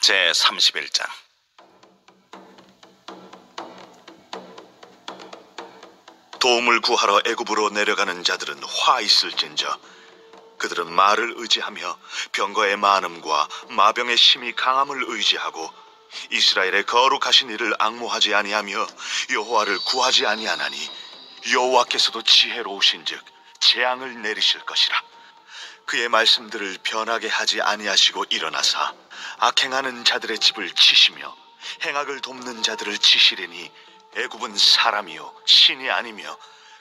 제31장. 도움을 구하러 애굽으로 내려가는 자들은 화 있을진저. 그들은 말을 의지하며 병거의 많음과 마병의 심히 강함을 의지하고 이스라엘의 거룩하신 이를 앙모하지 아니하며 여호와를 구하지 아니하나니 여호와께서도 지혜로우신즉 재앙을 내리실 것이라. 그의 말씀들을 변하게 하지 아니하시고 일어나사 악행하는 자들의 집을 치시며 행악을 돕는 자들을 치시리니 애굽은 사람이요 신이 아니며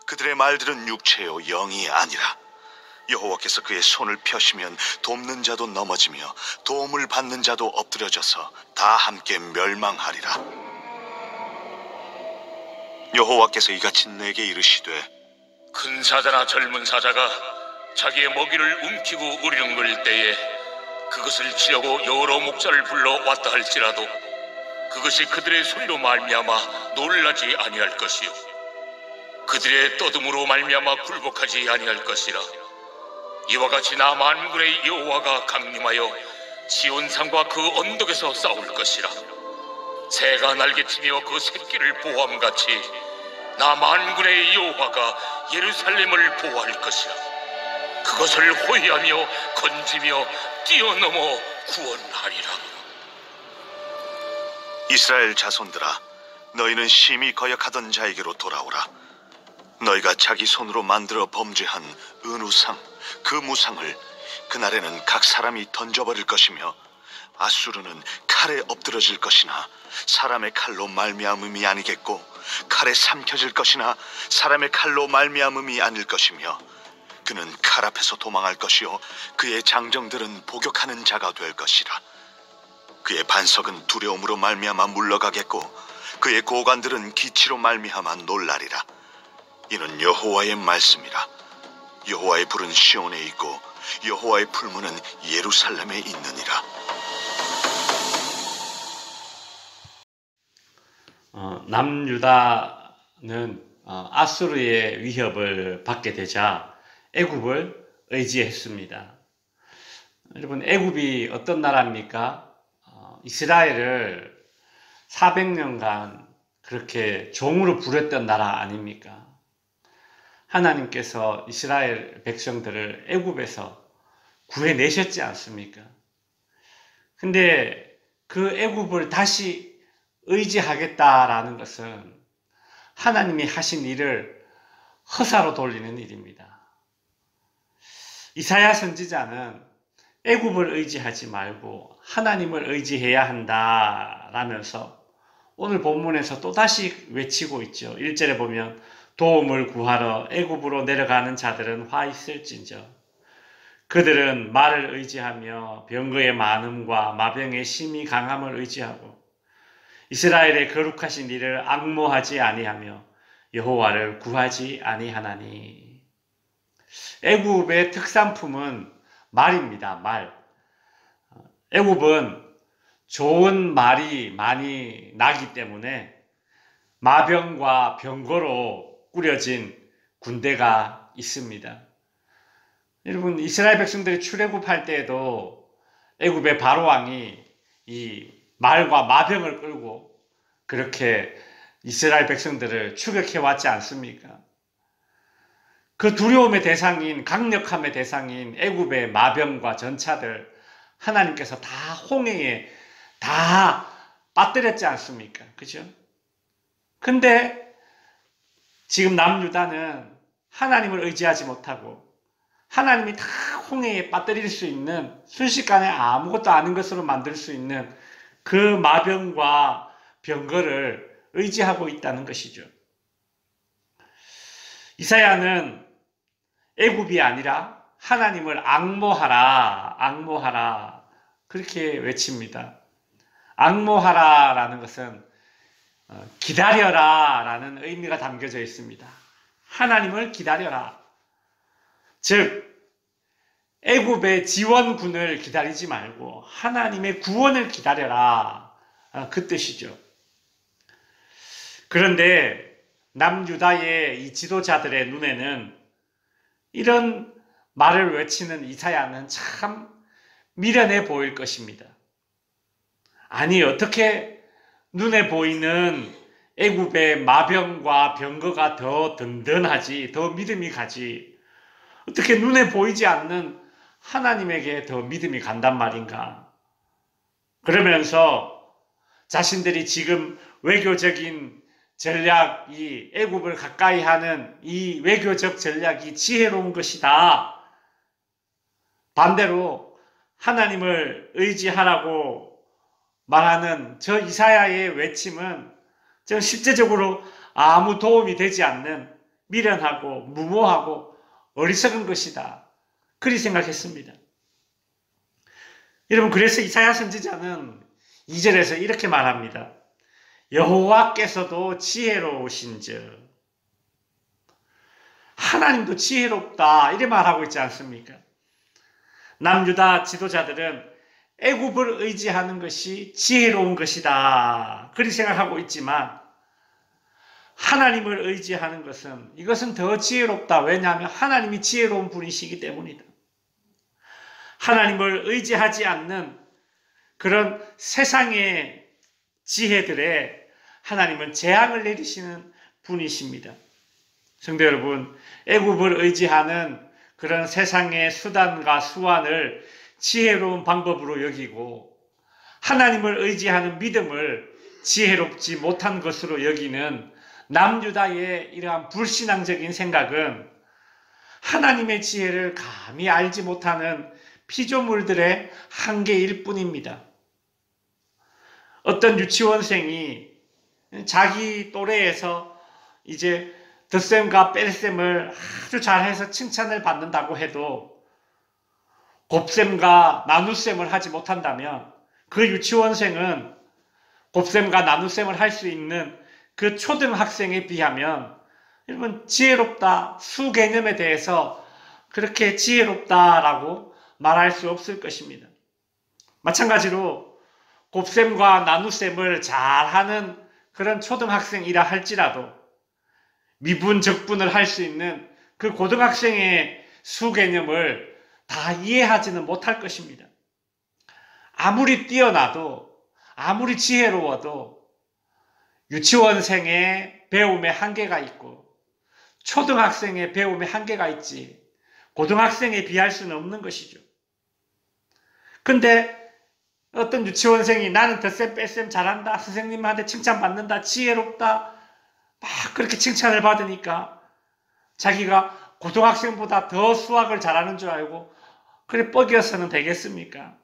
그들의 말들은 육체요 영이 아니라. 여호와께서 그의 손을 펴시면 돕는 자도 넘어지며 도움을 받는 자도 엎드려져서 다 함께 멸망하리라. 여호와께서 이같이 내게 이르시되, 큰 사자나 젊은 사자가 자기의 먹이를 움키고 으르렁거릴 때에 그것을 치려고 여러 목자를 불러 왔다 할지라도 그것이 그들의 소리로 말미암아 놀라지 아니할 것이요 그들의 떠듬으로 말미암아 굴복하지 아니할 것이라. 이와 같이 나 만군의 여호와가 강림하여 시온산과 그 언덕에서 싸울 것이라. 새가 날개치며 그 새끼를 보호함같이 나 만군의 여호와가 예루살렘을 보호할 것이라. 그것을 호위하며 건지며 뛰어넘어 구원하리라. 이스라엘 자손들아, 너희는 심히 거역하던 자에게로 돌아오라. 너희가 자기 손으로 만들어 범죄한 은우상, 그 무상을 그날에는 각 사람이 던져버릴 것이며 아수르는 칼에 엎드러질 것이나 사람의 칼로 말미암음이 아니겠고 칼에 삼켜질 것이나 사람의 칼로 말미암음이 아닐 것이며 그는 칼 앞에서 도망할 것이요 그의 장정들은 복역하는 자가 될 것이라. 그의 반석은 두려움으로 말미암아 물러가겠고 그의 고관들은 기치로 말미암아 놀라리라. 이는 여호와의 말씀이라. 여호와의 불은 시온에 있고 여호와의 풀무는 예루살렘에 있느니라. 남유다는 아수르의 위협을 받게 되자 애굽을 의지했습니다. 여러분, 애굽이 어떤 나라입니까? 이스라엘을 400년간 그렇게 종으로 부렸던 나라 아닙니까? 하나님께서 이스라엘 백성들을 애굽에서 구해내셨지 않습니까? 근데 그 애굽을 다시 의지하겠다라는 것은 하나님이 하신 일을 허사로 돌리는 일입니다. 이사야 선지자는 애굽을 의지하지 말고 하나님을 의지해야 한다라면서 오늘 본문에서 또다시 외치고 있죠. 1절에 보면 도움을 구하러 애굽으로 내려가는 자들은 화 있을진저. 그들은 말을 의지하며 병거의 많음과 마병의 심히 강함을 의지하고 이스라엘의 거룩하신 이를 앙모하지 아니하며 여호와를 구하지 아니하나니. 애굽의 특산품은 말입니다. 말. 애굽은 좋은 말이 많이 나기 때문에 마병과 병거로 꾸려진 군대가 있습니다. 여러분, 이스라엘 백성들이 출애굽할 때에도 애굽의 바로왕이 이 말과 마병을 끌고 그렇게 이스라엘 백성들을 추격해 왔지 않습니까? 그 두려움의 대상인, 강력함의 대상인 애굽의 마병과 전차들 하나님께서 다 홍해에 다 빠뜨렸지 않습니까? 그죠? 근데 지금 남유다는 하나님을 의지하지 못하고 하나님이 다 홍해에 빠뜨릴 수 있는, 순식간에 아무것도 아닌 것으로 만들 수 있는 그 마병과 병거를 의지하고 있다는 것이죠. 이사야는 애굽이 아니라 하나님을 앙모하라 그렇게 외칩니다. 앙모하라라는 것은 기다려라 라는 의미가 담겨져 있습니다. 하나님을 기다려라. 즉 애굽의 지원군을 기다리지 말고 하나님의 구원을 기다려라, 그 뜻이죠. 그런데 남유다의 이 지도자들의 눈에는 이런 말을 외치는 이사야는 참 미련해 보일 것입니다. 아니 어떻게 눈에 보이는 애굽의 마병과 병거가 더 든든하지, 더 믿음이 가지, 어떻게 눈에 보이지 않는 하나님에게 더 믿음이 간단 말인가. 그러면서 자신들이 지금 외교적인 전략이, 애굽을 가까이 하는 이 외교적 전략이 지혜로운 것이다. 반대로 하나님을 의지하라고 말하는 저 이사야의 외침은 좀 실제적으로 아무 도움이 되지 않는 미련하고 무모하고 어리석은 것이다. 그리 생각했습니다. 여러분, 그래서 이사야 선지자는 2절에서 이렇게 말합니다. 여호와께서도 지혜로우신즉. 하나님도 지혜롭다 이렇게 말하고 있지 않습니까? 남유다 지도자들은 애굽을 의지하는 것이 지혜로운 것이다 그리 생각하고 있지만, 하나님을 의지하는 것은, 이것은 더 지혜롭다. 왜냐하면 하나님이 지혜로운 분이시기 때문이다. 하나님을 의지하지 않는 그런 세상의 지혜들에 하나님은 재앙을 내리시는 분이십니다. 성도 여러분, 애굽을 의지하는 그런 세상의 수단과 수완을 지혜로운 방법으로 여기고, 하나님을 의지하는 믿음을 지혜롭지 못한 것으로 여기는 남유다의 이러한 불신앙적인 생각은 하나님의 지혜를 감히 알지 못하는 피조물들의 한계일 뿐입니다. 어떤 유치원생이 자기 또래에서 이제 덧셈과 뺄셈을 아주 잘해서 칭찬을 받는다고 해도 곱셈과 나눗셈을 하지 못한다면, 그 유치원생은 곱셈과 나눗셈을 할 수 있는 그 초등학생에 비하면 여러분 지혜롭다, 수 개념에 대해서 그렇게 지혜롭다라고 말할 수 없을 것입니다. 마찬가지로 곱셈과 나눗셈을 잘하는 그런 초등학생이라 할지라도 미분, 적분을 할 수 있는 그 고등학생의 수 개념을 다 이해하지는 못할 것입니다. 아무리 뛰어나도, 아무리 지혜로워도 유치원생의 배움에 한계가 있고 초등학생의 배움에 한계가 있지 고등학생에 비할 수는 없는 것이죠. 근데 어떤 유치원생이 나는 덧셈 뺄셈 잘한다, 선생님한테 칭찬받는다, 지혜롭다 막 그렇게 칭찬을 받으니까 자기가 고등학생보다 더 수학을 잘하는 줄 알고 그래 뻐겨서는 되겠습니까?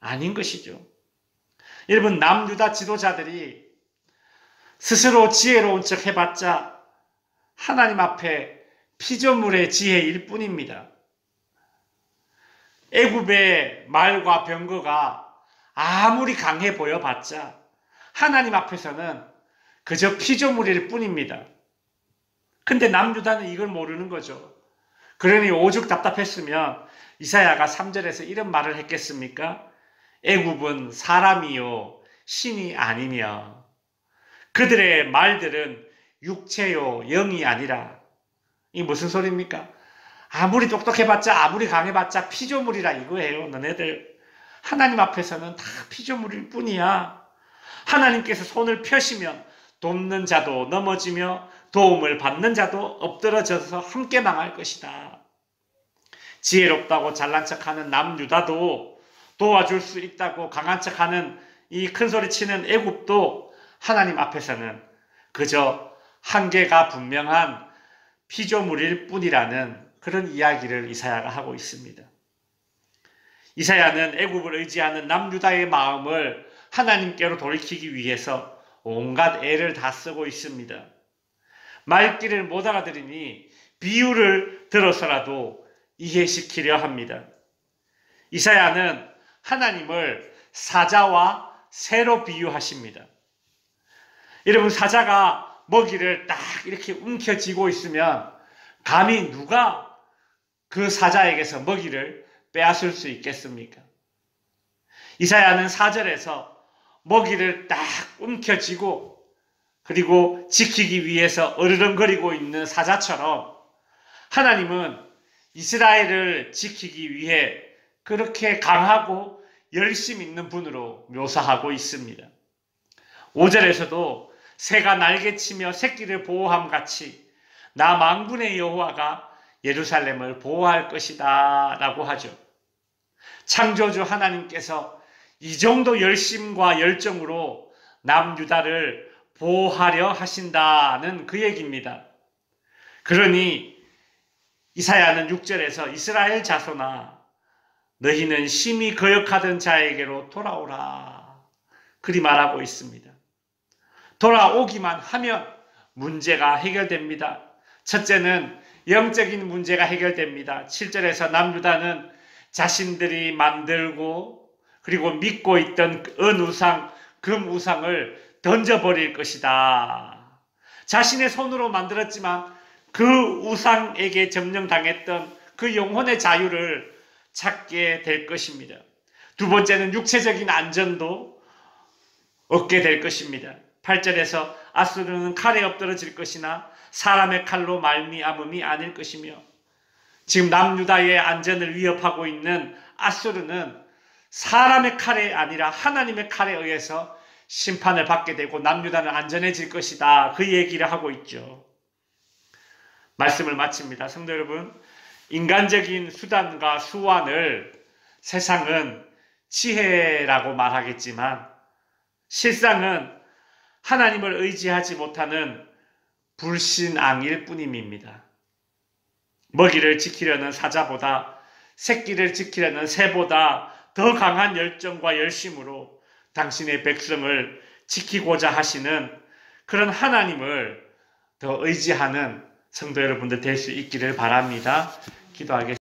아닌 것이죠. 여러분, 남유다 지도자들이 스스로 지혜로운 척 해봤자 하나님 앞에 피조물의 지혜일 뿐입니다. 애굽의 말과 병거가 아무리 강해 보여봤자 하나님 앞에서는 그저 피조물일 뿐입니다. 근데 남유다는 이걸 모르는 거죠. 그러니 오죽 답답했으면 이사야가 3절에서 이런 말을 했겠습니까? 애굽은 사람이요 신이 아니며 그들의 말들은 육체요 영이 아니라. 이게 무슨 소리입니까? 아무리 똑똑해봤자, 아무리 강해봤자 피조물이라 이거예요. 너네들 하나님 앞에서는 다 피조물일 뿐이야. 하나님께서 손을 펴시면 돕는 자도 넘어지며 도움을 받는 자도 엎드러져서 함께 망할 것이다. 지혜롭다고 잘난 척하는 남유다도, 도와줄 수 있다고 강한 척하는 이 큰소리치는 애굽도 하나님 앞에서는 그저 한계가 분명한 피조물일 뿐이라는 그런 이야기를 이사야가 하고 있습니다. 이사야는 애굽을 의지하는 남유다의 마음을 하나님께로 돌이키기 위해서 온갖 애를 다 쓰고 있습니다. 말귀를 못 알아들으니 비유를 들어서라도 이해시키려 합니다. 이사야는 하나님을 사자와 새로 비유하십니다. 여러분, 사자가 먹이를 딱 이렇게 움켜쥐고 있으면 감히 누가 그 사자에게서 먹이를 빼앗을 수 있겠습니까? 이사야는 4절에서 먹이를 딱 움켜쥐고 그리고 지키기 위해서 어르렁거리고 있는 사자처럼 하나님은 이스라엘을 지키기 위해 그렇게 강하고 열심 있는 분으로 묘사하고 있습니다. 5절에서도 새가 날개치며 새끼를 보호함 같이 나 만군의 여호와가 예루살렘을 보호할 것이다 라고 하죠. 창조주 하나님께서 이 정도 열심과 열정으로 남유다를 보호하려 하신다는 그 얘기입니다. 그러니 이사야는 6절에서 이스라엘 자손아 너희는 심히 거역하던 자에게로 돌아오라 그리 말하고 있습니다. 돌아오기만 하면 문제가 해결됩니다. 첫째는 영적인 문제가 해결됩니다. 7절에서 남유다는 자신들이 만들고 그리고 믿고 있던 은우상, 금우상을 던져버릴 것이다. 자신의 손으로 만들었지만 그 우상에게 점령당했던 그 영혼의 자유를 찾게 될 것입니다. 두 번째는 육체적인 안전도 얻게 될 것입니다. 8절에서 아수르는 칼에 엎드러질 것이나 사람의 칼로 말미암음이 아닐 것이며 지금 남유다의 안전을 위협하고 있는 아수르는 사람의 칼이 아니라 하나님의 칼에 의해서 심판을 받게 되고 남유다는 안전해질 것이다. 그 얘기를 하고 있죠. 말씀을 마칩니다. 성도 여러분, 인간적인 수단과 수완을 세상은 지혜라고 말하겠지만 실상은 하나님을 의지하지 못하는 불신앙일 뿐입니다. 먹이를 지키려는 사자보다 새끼를 지키려는 새보다 더 강한 열정과 열심으로 당신의 백성을 지키고자 하시는 그런 하나님을 더 의지하는 성도 여러분들 될 수 있기를 바랍니다. 기도하겠습니다.